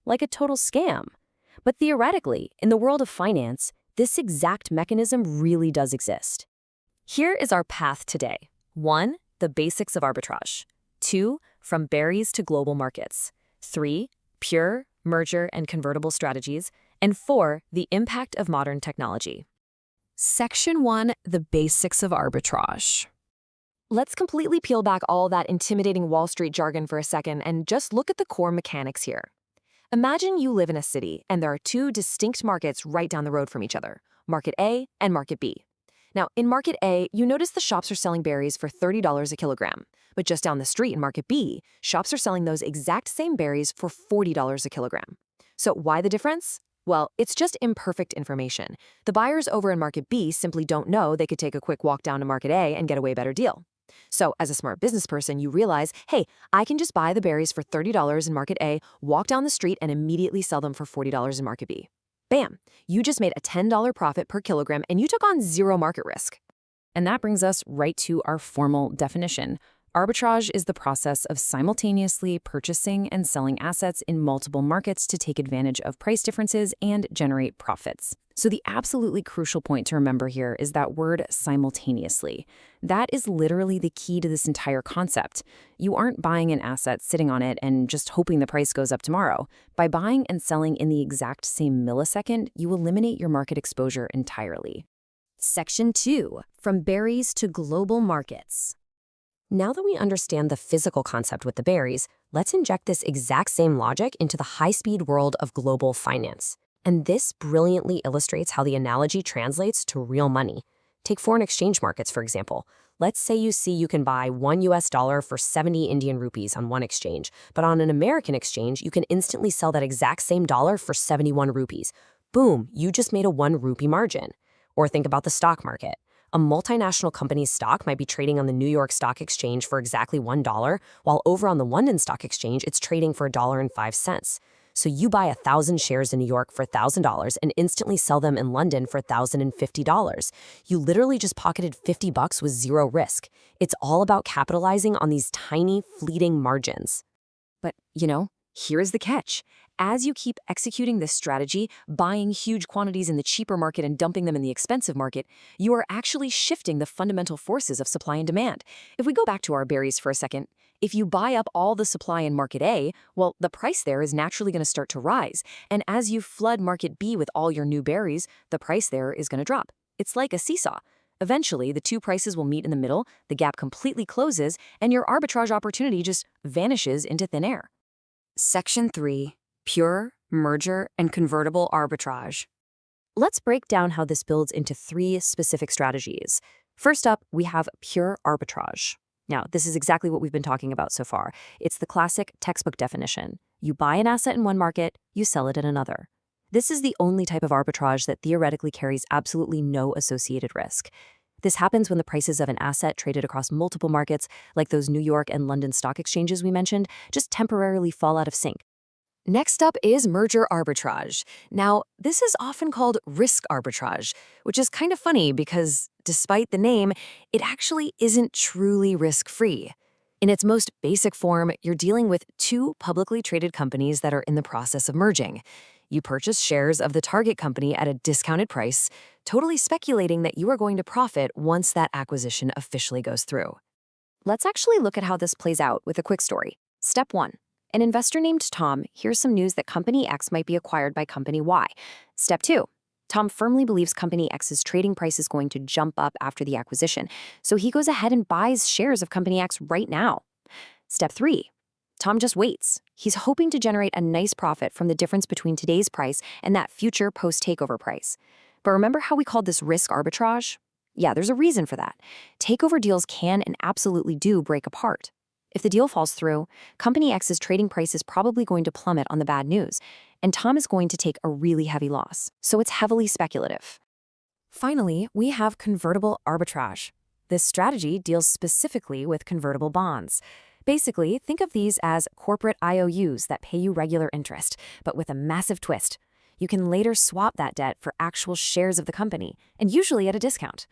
like a total scam. But theoretically, in the world of finance, this exact mechanism really does exist. Here is our path today. 1. The basics of arbitrage. 2. From berries to global markets. 3. Pure, merger, and convertible strategies. And 4. The impact of modern technology. Section 1. The basics of arbitrage. Let's completely peel back all that intimidating Wall Street jargon for a second and just look at the core mechanics here. Imagine you live in a city and there are two distinct markets right down the road from each other, Market A and Market B. Now, in Market A, you notice the shops are selling berries for $30 a kilogram. But just down the street in Market B, shops are selling those exact same berries for $40 a kilogram. So why the difference? Well, it's just imperfect information. The buyers over in Market B simply don't know they could take a quick walk down to Market A and get a way better deal. So as a smart business person, you realize, hey, I can just buy the berries for $30 in Market A, walk down the street, and immediately sell them for $40 in Market B. Bam! You just made a $10 profit per kilogram and you took on zero market risk. And that brings us right to our formal definition. Arbitrage is the process of simultaneously purchasing and selling assets in multiple markets to take advantage of price differences and generate profits. So the absolutely crucial point to remember here is that word simultaneously. That is literally the key to this entire concept. You aren't buying an asset, sitting on it, and just hoping the price goes up tomorrow. By buying and selling in the exact same millisecond, you eliminate your market exposure entirely. Section 2. From berries to global markets. Now that we understand the physical concept with the berries, let's inject this exact same logic into the high-speed world of global finance. And this brilliantly illustrates how the analogy translates to real money. Take foreign exchange markets, for example. Let's say you see you can buy $1 for 70 Indian rupees on one exchange, but on an American exchange, you can instantly sell that exact same dollar for 71 rupees. Boom, you just made a 1 rupee margin. Or think about the stock market. A multinational company's stock might be trading on the New York Stock Exchange for exactly $1, while over on the London Stock Exchange, it's trading for $1.05. So you buy 1,000 shares in New York for $1,000 and instantly sell them in London for $1,050. You literally just pocketed $50 with zero risk. It's all about capitalizing on these tiny, fleeting margins. But, here's the catch. As you keep executing this strategy, buying huge quantities in the cheaper market and dumping them in the expensive market, you are actually shifting the fundamental forces of supply and demand. If we go back to our berries for a second, if you buy up all the supply in Market A, well, the price there is naturally going to start to rise. And as you flood Market B with all your new berries, the price there is going to drop. It's like a seesaw. Eventually, the two prices will meet in the middle, the gap completely closes, and your arbitrage opportunity just vanishes into thin air. Section 3. Pure, merger, and convertible arbitrage. Let's break down how this builds into 3 specific strategies. First up, we have pure arbitrage. Now, this is exactly what we've been talking about so far. It's the classic textbook definition. You buy an asset in one market, you sell it in another. This is the only type of arbitrage that theoretically carries absolutely no associated risk. This happens when the prices of an asset traded across multiple markets, like those New York and London stock exchanges we mentioned, just temporarily fall out of sync. Next up is merger arbitrage. Now, this is often called risk arbitrage, which is kind of funny because, despite the name, it actually isn't truly risk-free. In its most basic form, you're dealing with 2 publicly traded companies that are in the process of merging. You purchase shares of the target company at a discounted price, totally speculating that you are going to profit once that acquisition officially goes through. Let's actually look at how this plays out with a quick story. Step 1. An investor named Tom hears some news that Company X might be acquired by Company Y. Step 2. Tom firmly believes Company X's trading price is going to jump up after the acquisition, so he goes ahead and buys shares of Company X right now. Step 3. Tom just waits. He's hoping to generate a nice profit from the difference between today's price and that future post-takeover price. But remember how we called this risk arbitrage? Yeah, there's a reason for that. Takeover deals can and absolutely do break apart. If the deal falls through, Company X's trading price is probably going to plummet on the bad news, and Tom is going to take a really heavy loss, so it's heavily speculative. Finally, we have convertible arbitrage. This strategy deals specifically with convertible bonds. Basically, think of these as corporate IOUs that pay you regular interest, but with a massive twist. You can later swap that debt for actual shares of the company, and usually at a discount.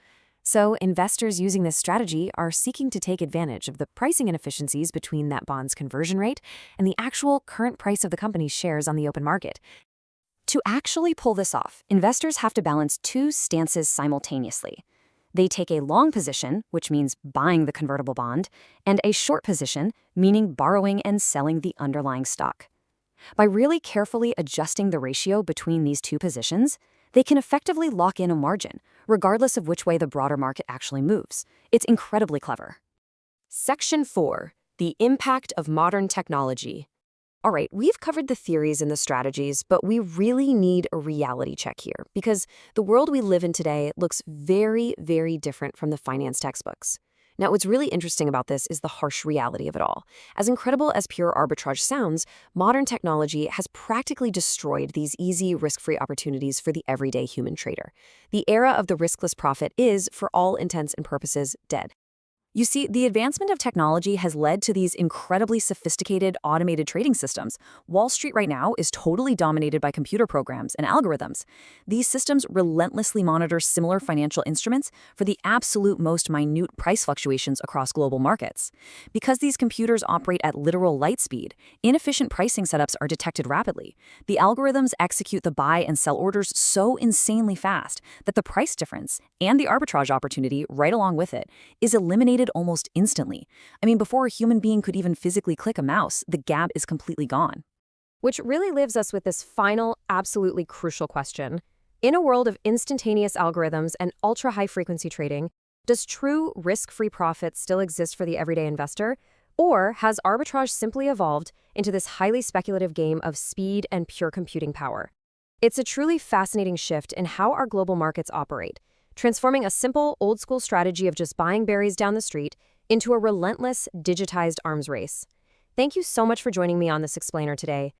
So investors using this strategy are seeking to take advantage of the pricing inefficiencies between that bond's conversion rate and the actual current price of the company's shares on the open market. To actually pull this off, investors have to balance two stances simultaneously. They take a long position, which means buying the convertible bond, and a short position, meaning borrowing and selling the underlying stock. By really carefully adjusting the ratio between these two positions, they can effectively lock in a margin, regardless of which way the broader market actually moves. It's incredibly clever. Section 4. The impact of modern technology. All right, we've covered the theories and the strategies, but we really need a reality check here because the world we live in today looks very, very different from the finance textbooks. Now, what's really interesting about this is the harsh reality of it all. As incredible as pure arbitrage sounds, modern technology has practically destroyed these easy, risk-free opportunities for the everyday human trader. The era of the riskless profit is, for all intents and purposes, dead. You see, the advancement of technology has led to these incredibly sophisticated automated trading systems. Wall Street right now is totally dominated by computer programs and algorithms. These systems relentlessly monitor similar financial instruments for the absolute most minute price fluctuations across global markets. Because these computers operate at literal light speed, inefficient pricing setups are detected rapidly. The algorithms execute the buy and sell orders so insanely fast that the price difference and the arbitrage opportunity right along with it is eliminated almost instantly. I mean, before a human being could even physically click a mouse, the gap is completely gone. Which really leaves us with this final, absolutely crucial question. In a world of instantaneous algorithms and ultra-high-frequency trading, does true risk-free profit still exist for the everyday investor? Or has arbitrage simply evolved into this highly speculative game of speed and pure computing power? It's a truly fascinating shift in how our global markets operate, transforming a simple, old-school strategy of just buying berries down the street into a relentless, digitized arms race. Thank you so much for joining me on this explainer today.